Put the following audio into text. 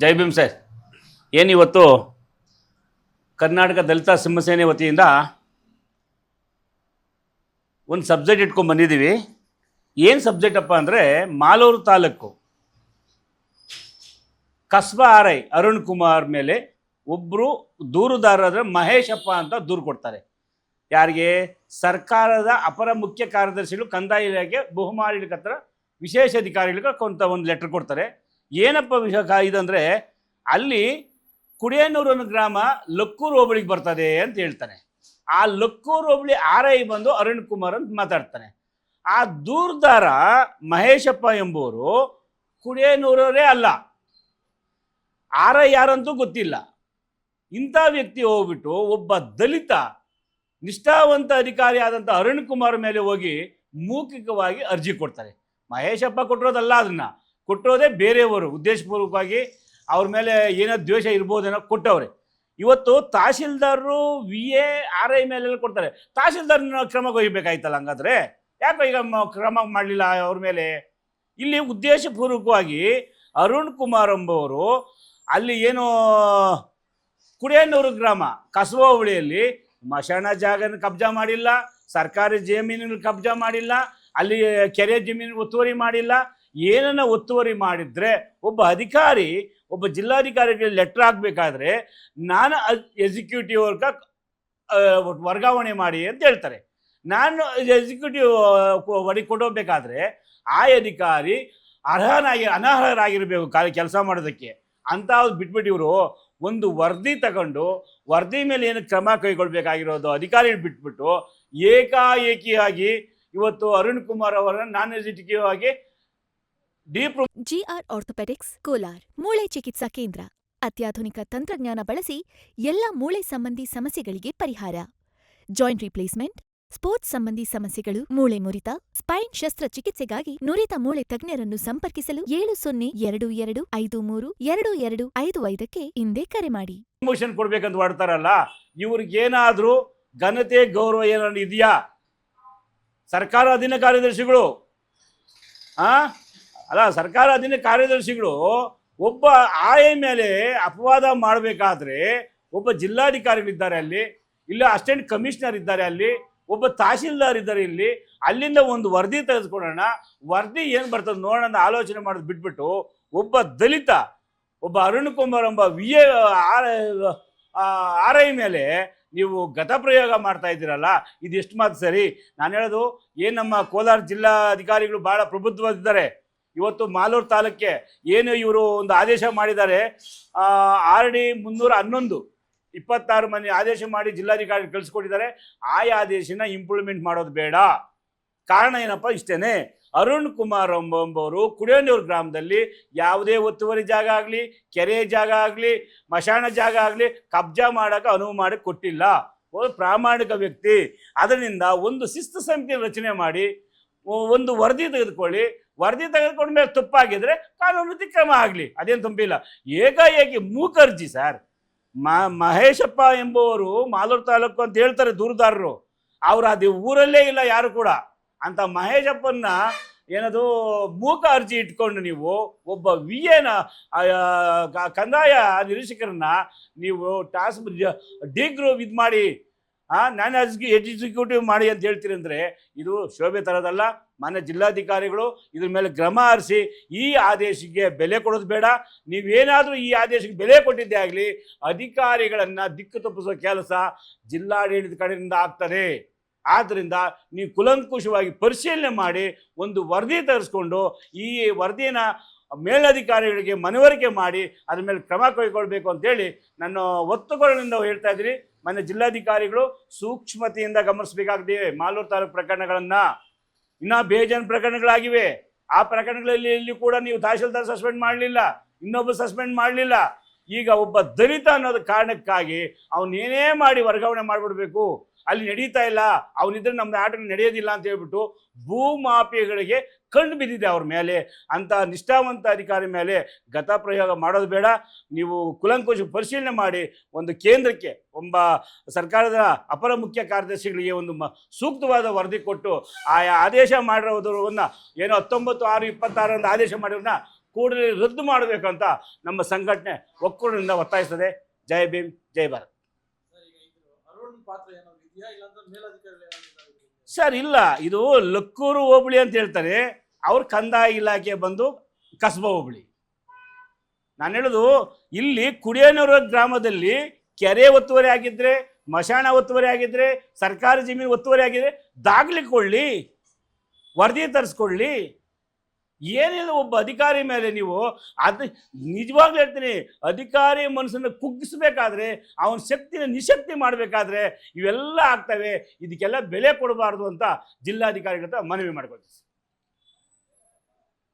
ಜೈ Bhim sir. ಏನಿವತ್ತು ಕರ್ನಾಟಕ ದಲಿತ ಸಿಂಹಸೇನೆ ವತಿಯಿಂದ ಒಂದು ಸಬ್ಜೆಕ್ಟ್ ಇಟ್ಕೊಂಡು ಬಂದಿದ್ದೀವಿ. ಏನು ಸಬ್ಜೆಕ್ಟ್ ಅಪ್ಪ ಅಂದರೆ ಮಾಲೂರು ತಾಲೂಕು ಕಸ್ಬಾ ಆರ್ ಐ ಅರುಣ್ ಕುಮಾರ್ ಮೇಲೆ ಒಬ್ಬರು ದೂರುದಾರರ ಮಹೇಶಪ್ಪ ಅಂತ ದೂರು ಕೊಡ್ತಾರೆ. ಯಾರಿಗೆ? ಸರ್ಕಾರದ ಅಪರ ಮುಖ್ಯ ಕಾರ್ಯದರ್ಶಿಗಳು ಕಂದಾಯ ಇಲಾಖೆ ಬಹುಮಾಡಿಕ ಹತ್ರ ವಿಶೇಷ ಅಧಿಕಾರಿಗಳಿಗೆ ಕೊಂತ ಒಂದು ಲೆಟರ್ ಕೊಡ್ತಾರೆ. ಏನಪ್ಪ ವಿಷಯ ಇದಂದರೆ, ಅಲ್ಲಿ ಕುಡಿಯನೂರು ಗ್ರಾಮ ಲಕ್ಕೂರು ಹೋಬಳಿಗೆ ಬರ್ತದೆ ಅಂತ ಹೇಳ್ತಾನೆ. ಆ ಲಕ್ಕೂರು ಹೋಬಳಿ ಆರ್ ಐ ಬಂದು ಅರುಣ್ ಕುಮಾರ್ ಅಂತ ಮಾತಾಡ್ತಾನೆ. ಆ ದೂರ್ದಾರ ಮಹೇಶಪ್ಪ ಎಂಬುವರು ಕುಡಿಯನೂರವರೇ ಅಲ್ಲ, ಆರ್ ಐ ಯಾರಂತೂ ಗೊತ್ತಿಲ್ಲ. ಇಂಥ ವ್ಯಕ್ತಿ ಹೋಗ್ಬಿಟ್ಟು ಒಬ್ಬ ದಲಿತ ನಿಷ್ಠಾವಂತ ಅಧಿಕಾರಿ ಆದಂಥ ಅರುಣ್ ಕುಮಾರ್ ಮೇಲೆ ಹೋಗಿ ಮೌಖಿಕವಾಗಿ ಅರ್ಜಿ ಕೊಡ್ತಾರೆ. ಮಹೇಶಪ್ಪ ಕೊಟ್ಟಿರೋದಲ್ಲ, ಅದನ್ನು ಕೊಟ್ಟಿರೋದೇ ಬೇರೆಯವರು ಉದ್ದೇಶಪೂರ್ವಕವಾಗಿ ಅವ್ರ ಮೇಲೆ ಏನೋ ದ್ವೇಷ ಇರ್ಬೋದೇನೋ ಕೊಟ್ಟವ್ರೆ. ಇವತ್ತು ತಹಶೀಲ್ದಾರರು ವಿ ಎ ಆರ್ ಐ ಮೇಲೆಲ್ಲ ಕೊಡ್ತಾರೆ. ತಹಶೀಲ್ದಾರ್ನ ಕ್ರಮ ಒಯ್ಯಬೇಕಾಯ್ತಲ್ಲ. ಹಂಗಾದ್ರೆ ಯಾಕೆ ಈಗ ಕ್ರಮ ಮಾಡಲಿಲ್ಲ ಅವ್ರ ಮೇಲೆ? ಇಲ್ಲಿ ಉದ್ದೇಶಪೂರ್ವಕವಾಗಿ ಅರುಣ್ ಕುಮಾರ್ ಎಂಬವರು ಅಲ್ಲಿ ಏನು ಕುಡಿಯನೂರು ಗ್ರಾಮ ಕಸಬಾ ಹೋಬಳಿಯಲ್ಲಿ ಮಶಾಣ ಜಾಗನ ಕಬ್ಜಾ ಮಾಡಿಲ್ಲ, ಸರ್ಕಾರಿ ಜಮೀನುಗಳು ಕಬ್ಜಾ ಮಾಡಿಲ್ಲ, ಅಲ್ಲಿ ಕೆರೆ ಜಮೀನು ಒತ್ತುವರಿ ಮಾಡಿಲ್ಲ. ಏನನ್ನ ಒತ್ತುವರಿ ಮಾಡಿದರೆ ಒಬ್ಬ ಅಧಿಕಾರಿ, ಒಬ್ಬ ಜಿಲ್ಲಾಧಿಕಾರಿಗೆ ಲೆಟ್ರ್ ಹಾಕಬೇಕಾದ್ರೆ ನಾನು ಎಕ್ಸಿಕ್ಯೂಟಿವ್ ವರ್ಗಾವಣೆ ಮಾಡಿ ಅಂತ ಹೇಳ್ತಾರೆ. ನಾನು ಎಕ್ಸಿಕ್ಯೂಟಿವ್ ಕೊಡೋಬೇಕಾದ್ರೆ ಆ ಅಧಿಕಾರಿ ಅನರ್ಹರಾಗಿರಬೇಕು ಕೆಲಸ ಮಾಡೋದಕ್ಕೆ. ಅಂತ ಬಿಟ್ಬಿಟ್ಟು ಇವರು ಒಂದು ವರದಿ ತಗೊಂಡು ವರದಿ ಮೇಲೆ ಏನು ಕ್ರಮ ಕೈಗೊಳ್ಬೇಕಾಗಿರೋದು ಅಧಿಕಾರಿ ಬಿಟ್ಬಿಟ್ಟು ಏಕಾಏಕಿಯಾಗಿ ಇವತ್ತು ಅರುಣ್ ಕುಮಾರ್ ಅವರನ್ನು ನಾನ್ ಎಕ್ಸಿಕ್ಯೂಟಿವ್ ಆಗಿ ಜಿಆರ್ ಆರ್ಥೋಪೆಡಿಕ್ಸ್ ಕೋಲಾರ್ ಮೂಳೆ ಚಿಕಿತ್ಸಾ ಕೇಂದ್ರ ಅತ್ಯಾಧುನಿಕ ತಂತ್ರಜ್ಞಾನ ಬಳಸಿ ಎಲ್ಲ ಮೂಳೆ ಸಂಬಂಧಿ ಸಮಸ್ಯೆಗಳಿಗೆ ಪರಿಹಾರ. ಜಾಯಿಂಟ್ ರಿಪ್ಲೇಸ್ಮೆಂಟ್, ಸ್ಪೋರ್ಟ್ಸ್ ಸಂಬಂಧಿ ಸಮಸ್ಯೆಗಳು, ಮೂಳೆ ಮುರಿತ, ಸ್ಪೈನ್ ಶಸ್ತ್ರಚಿಕಿತ್ಸೆಗಾಗಿ ನುರಿತ ಮೂಳೆ ತಜ್ಞರನ್ನು ಸಂಪರ್ಕಿಸಲು 7022532255ಕ್ಕೆ ಹಿಂದೆ ಕರೆ ಮಾಡಿ. ಪ್ರಮೋಷನ್ ಕೊಡ್ಬೇಕಂತ ಮಾಡ್ತಾರಲ್ಲ, ಇವ್ರಿಗೇನಾದ್ರೂ ಘನತೆ ಗೌರವ ಏನಾದ್ರು ಇದೆಯಾ? ಸರ್ಕಾರ ಅಧೀನ ಕಾರ್ಯದರ್ಶಿಗಳು ಸರ್ಕಾರ ಅಧೀನ ಕಾರ್ಯದರ್ಶಿಗಳು ಒಬ್ಬ ಆರ್ ಐ ಮೇಲೆ ಅಪವಾದ ಮಾಡಬೇಕಾದ್ರೆ ಒಬ್ಬ ಜಿಲ್ಲಾಧಿಕಾರಿಗಳಿದ್ದಾರೆ, ಅಲ್ಲಿ ಇಲ್ಲ ಅಸಿಸ್ಟೆಂಟ್ ಕಮಿಷನರ್ ಇದ್ದಾರೆ, ಅಲ್ಲಿ ಒಬ್ಬ ತಹಶೀಲ್ದಾರ್ ಇದ್ದಾರೆ. ಇಲ್ಲಿ ಅಲ್ಲಿಂದ ಒಂದು ವರದಿ ತೆಗೆದುಕೊಳ್ಳೋಣ, ವರದಿ ಏನು ಬರ್ತದೆ ನೋಡೋಣ ಆಲೋಚನೆ ಮಾಡೋದು ಬಿಟ್ಬಿಟ್ಟು ಒಬ್ಬ ದಲಿತ, ಒಬ್ಬ ಅರುಣ್ ಕುಮಾರ್ ಎಂಬ ವಿ ಎ ಆರ್ ಐ ಮೇಲೆ ನೀವು ಗತಪ್ರಯೋಗ ಮಾಡ್ತಾ ಇದ್ದೀರಲ್ಲ, ಇದು ಎಷ್ಟು ಮಾತು ಸರಿ? ನಾನು ಹೇಳೋದು ಏನು, ನಮ್ಮ ಕೋಲಾರ ಜಿಲ್ಲಾ ಅಧಿಕಾರಿಗಳು ಭಾಳ ಪ್ರಬುದ್ಧವಾಗಿದ್ದಾರೆ. ಇವತ್ತು ಮಾಲೂರು ತಾಲೂಕಿಗೆ ಏನು ಇವರು ಒಂದು ಆದೇಶ ಮಾಡಿದ್ದಾರೆ, RD 311 26 ಮಂದಿ ಆದೇಶ ಮಾಡಿ ಜಿಲ್ಲಾಧಿಕಾರಿ ಕಳಿಸ್ಕೊಟ್ಟಿದ್ದಾರೆ. ಆ ಆದೇಶನ ಇಂಪ್ಲಿಮೆಂಟ್ ಮಾಡೋದು ಬೇಡ. ಕಾರಣ ಏನಪ್ಪ? ಇಷ್ಟೇ, ಅರುಣ್ ಕುಮಾರ್ ಎಂಬವರು ಕುಡಿಯನೂರು ಗ್ರಾಮದಲ್ಲಿ ಯಾವುದೇ ಒತ್ತುವರಿ ಜಾಗ ಆಗಲಿ, ಕೆರೆ ಜಾಗ ಆಗಲಿ, ಮಶಾಣ ಜಾಗ ಆಗಲಿ ಕಬ್ಜಾ ಮಾಡೋಕೆ ಅನುವು ಮಾಡಿ ಕೊಟ್ಟಿಲ್ಲ. ಒಂದು ಪ್ರಾಮಾಣಿಕ ವ್ಯಕ್ತಿ. ಅದರಿಂದ ಒಂದು ಶಿಸ್ತು ಸಮಿತಿ ರಚನೆ ಮಾಡಿ ಒಂದು ವರದಿ ತೆಗೆದುಕೊಳ್ಳಿ. ವರದಿ ತೆಗೆದುಕೊಂಡ ಮೇಲೆ ತಪ್ಪಾಗಿದ್ರೆ ಕಾನೂನು ರೀತಿ ಕ್ರಮ ಆಗಲಿ, ಅದೇನು ತುಂಬಿಲ್ಲ. ಏಕಾಏಕಿ ಮೂಕರ್ಜಿ ಸರ್. ಮಹೇಶಪ್ಪ ಎಂಬುವರು ಮಾಲೂರು ತಾಲೂಕು ಅಂತ ಹೇಳ್ತಾರೆ ದೂರುದಾರರು, ಅವರು ಅದು ಊರಲ್ಲೇ ಇಲ್ಲ ಯಾರು ಕೂಡ. ಅಂತ ಮಹೇಶಪ್ಪನ ಏನದು ಮೂಕ ಅರ್ಜಿ ಇಟ್ಕೊಂಡು ನೀವು ಒಬ್ಬ ವಿ ಎನ ಕಂದಾಯ ನಿರೀಕ್ಷಕರನ್ನ ನೀವು ಡಿ ಗ್ರೂಪ್ ಇದು ಮಾಡಿ ನಾನು ಎಕ್ಸಿಕ್ಯೂಟಿವ್ ಮಾಡಿ ಅಂತ ಹೇಳ್ತೀರಿ ಅಂದರೆ ಇದು ಶೋಭೆ ತರೋದಲ್ಲ. ಮಾನ್ಯ ಜಿಲ್ಲಾಧಿಕಾರಿಗಳು ಇದ್ರ ಮೇಲೆ ಕ್ರಮ ಹರಿಸಿ ಈ ಆದೇಶಕ್ಕೆ ಬೆಲೆ ಕೊಡೋದು ಬೇಡ. ನೀವೇನಾದರೂ ಈ ಆದೇಶಕ್ಕೆ ಬೆಲೆ ಕೊಟ್ಟಿದ್ದೇ ಆಗಲಿ, ಅಧಿಕಾರಿಗಳನ್ನು ದಿಕ್ಕು ತಪ್ಪಿಸೋ ಕೆಲಸ ಜಿಲ್ಲಾಡಳಿತ ಕಡೆಯಿಂದ ಆಗ್ತದೆ. ಆದ್ದರಿಂದ ನೀವು ಕುಲಂಕುಷವಾಗಿ ಪರಿಶೀಲನೆ ಮಾಡಿ ಒಂದು ವರದಿ ತರಿಸ್ಕೊಂಡು ಈ ವರದಿನ ಮೇಲಧಿಕಾರಿಗಳಿಗೆ ಮನವರಿಕೆ ಮಾಡಿ ಅದ್ರ ಮೇಲೆ ಕ್ರಮ ಕೈಗೊಳ್ಳಬೇಕು ಅಂತೇಳಿ ನಾನು ಒತ್ತುಗಳಿಂದ ಹೇಳ್ತಾ ಇದ್ದೀನಿ. ಮನೆ ಜಿಲ್ಲಾಧಿಕಾರಿಗಳು ಸೂಕ್ಷ್ಮತೆಯಿಂದ ಗಮನಿಸಬೇಕಾಗಿದೆ. ಮಾಲೂರು ತಾಲೂಕು ಪ್ರಕರಣಗಳನ್ನು ಇನ್ನೂ ಬೇಜಾನ್ ಪ್ರಕರಣಗಳಾಗಿವೆ. ಆ ಪ್ರಕರಣಗಳಲ್ಲಿ ಎಲ್ಲಿ ಕೂಡ ನೀವು ತಹಶೀಲ್ದಾರ್ ಸಸ್ಪೆಂಡ್ ಮಾಡಲಿಲ್ಲ, ಇನ್ನೊಬ್ಬ ಸಸ್ಪೆಂಡ್ ಮಾಡಲಿಲ್ಲ. ಈಗ ಒಬ್ಬ ದಲಿತ ಅನ್ನೋದು ಕಾರಣಕ್ಕಾಗಿ ಅವನೇನೇ ಮಾಡಿ ವರ್ಗಾವಣೆ ಮಾಡಿಬಿಡ್ಬೇಕು, ಅಲ್ಲಿ ನಡೀತಾ ಇಲ್ಲ, ಅವನಿದ್ರೆ ನಮ್ಮದು ಆಟ ನಡೆಯೋದಿಲ್ಲ ಅಂತ ಹೇಳ್ಬಿಟ್ಟು ಭೂಮಾಫಿಯಾಗಳಿಗೆ ಕಂಡು ಬಿದ್ದಿದೆ ಅವ್ರ ಮೇಲೆ. ಅಂಥ ನಿಷ್ಠಾವಂತ ಅಧಿಕಾರಿ ಮೇಲೆ ಗತಪ್ರಯೋಗ ಮಾಡೋದು ಬೇಡ. ನೀವು ಕುಲಂಕುಷ ಪರಿಶೀಲನೆ ಮಾಡಿ ಒಂದು ಕೇಂದ್ರಕ್ಕೆ ಒಬ್ಬ ಸರ್ಕಾರದ ಅಪರ ಮುಖ್ಯ ಕಾರ್ಯದರ್ಶಿಗಳಿಗೆ ಒಂದು ಸೂಕ್ತವಾದ ವರದಿ ಕೊಟ್ಟು ಆಯಾ ಆದೇಶ ಮಾಡಿರೋದನ್ನು ಏನೋ 19/6/26 ಆದೇಶ ಮಾಡಿರೋದನ್ನ ಕೂಡಲೇ ರದ್ದು ಮಾಡಬೇಕಂತ ನಮ್ಮ ಸಂಘಟನೆ ಒಕ್ಕೂಟದಿಂದ ಒತ್ತಾಯಿಸ್ತದೆ. ಜೈ ಭೀಮ್, ಜೈ ಭಾರತ್. ಸರ್ ಇಲ್ಲ, ಇದು ಲಕ್ಕೂರು ಹೋಬಳಿ ಅಂತ ಹೇಳ್ತಾರೆ, ಅವ್ರ ಕಂದಾಯ ಇಲಾಖೆ ಬಂದು ಕಸಬಾ ಹೋಬಳಿ. ನಾನು ಹೇಳೋದು ಇಲ್ಲಿ ಕುಡಿಯನೂರು ಗ್ರಾಮದಲ್ಲಿ ಕೆರೆ ಒತ್ತುವರಿ ಆಗಿದ್ರೆ, ಮಶಾಣ ಒತ್ತುವರಿ ಆಗಿದ್ರೆ, ಸರ್ಕಾರಿ ಜಮೀನು ಒತ್ತುವರಿ ಆಗಿದ್ರೆ ದಾಖಲಿಕೊಳ್ಳಿ, ವರದಿ ತರಿಸ್ಕೊಳ್ಳಿ. ಏನಿಲ್ಲ, ಒಬ್ಬ ಅಧಿಕಾರಿ ಮೇಲೆ ನೀವು ಅದು ನಿಜವಾಗ್ಲೂ ಹೇಳ್ತೀನಿ, ಅಧಿಕಾರಿ ಮನಸ್ಸನ್ನು ಕುಗ್ಗಿಸ್ಬೇಕಾದ್ರೆ, ಅವನ ಶಕ್ತಿನ ನಿಶಕ್ತಿ ಮಾಡಬೇಕಾದ್ರೆ ಇವೆಲ್ಲ ಆಗ್ತವೆ. ಇದಕ್ಕೆಲ್ಲ ಬೆಲೆ ಕೊಡಬಾರ್ದು ಅಂತ ಜಿಲ್ಲಾಧಿಕಾರಿಗಳ ಹತ್ರ ಮನವಿ ಮಾಡ್ಕೊಳ್ತೀವಿ.